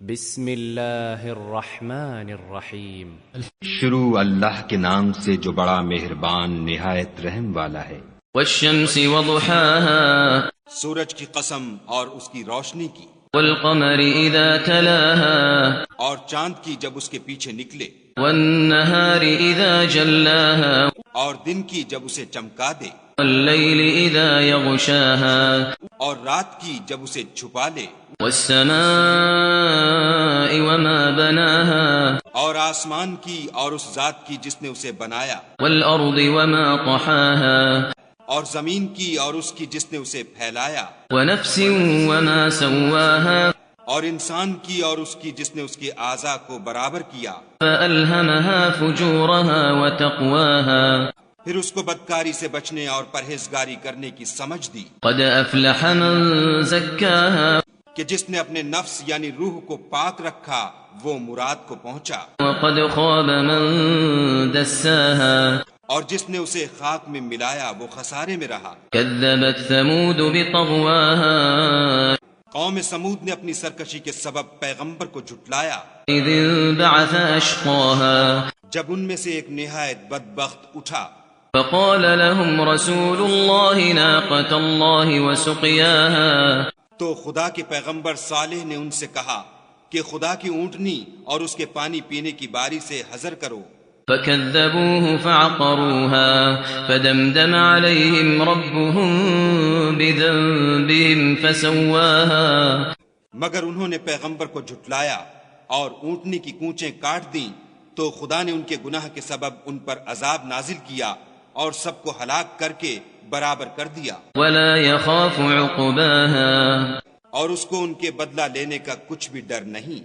بسم اللہ الرحمن الرحیم. شروع اللہ کے نام سے جو بڑا مہربان نہایت رحم والا ہے. والشمس وضحاها سورج کی قسم اور اس کی روشنی کی. والقمر اذا تلاها اور چاند کی جب اس کے پیچھے نکلے. والنهار اذا جلاها اور دن کی جب اسے چمکا دے. والليل اذا يغشاها اور رات کی جب اسے چھپا لے. والسماء وما بناها اور آسمان کی اور اس ذات کی جس نے اسے بنایا. والأرض وما طحاها اور زمین کی اور اس کی جس نے اسے پھیلایا. ونفس وما سواها اور انسان کی اور اس کی جس نے اس کے اعضاء کو برابر کیا. فألهمها فجورها وتقواها پھر اس کو بدکاری سے بچنے اور پرہیزگاری کرنے کی سمجھ دی. قد أفلح من زكاها کہ جس نے اپنے نفس یعنی روح کو پاک رکھا وہ مراد کو پہنچا. وقد خاب من دساها اور جس نے اسے خاک میں ملایا وہ خسارے میں رہا. كذبت ثمود بطغواها قوم سمود نے اپنی سرکشی کے سبب پیغمبر کو جھٹلایا. إذ انبعث أشقاها جب ان میں سے ایک نہایت بدبخت اٹھا. فقال لهم رسول الله ناقة الله وسقياها تو خدا کے پیغمبر صالح نے ان سے کہا کہ خدا کی اونٹنی اور اس کے پانی پینے کی باری سے حذر کرو. فكذبوه فعقروها فدمدم عليهم ربهم بذنبهم فسواها مگر انہوں نے پیغمبر کو جھٹلایا اور اونٹنی کی کونچیں کاٹ دیں تو خدا نے ان کے گناہ کے سبب ان پر عذاب نازل کیا اور سب کو ہلاک کر کے برابر کر دیا. ولا يخاف عقباها اور اس کو ان کے بدلہ لینے کا کچھ بھی ڈر نہیں.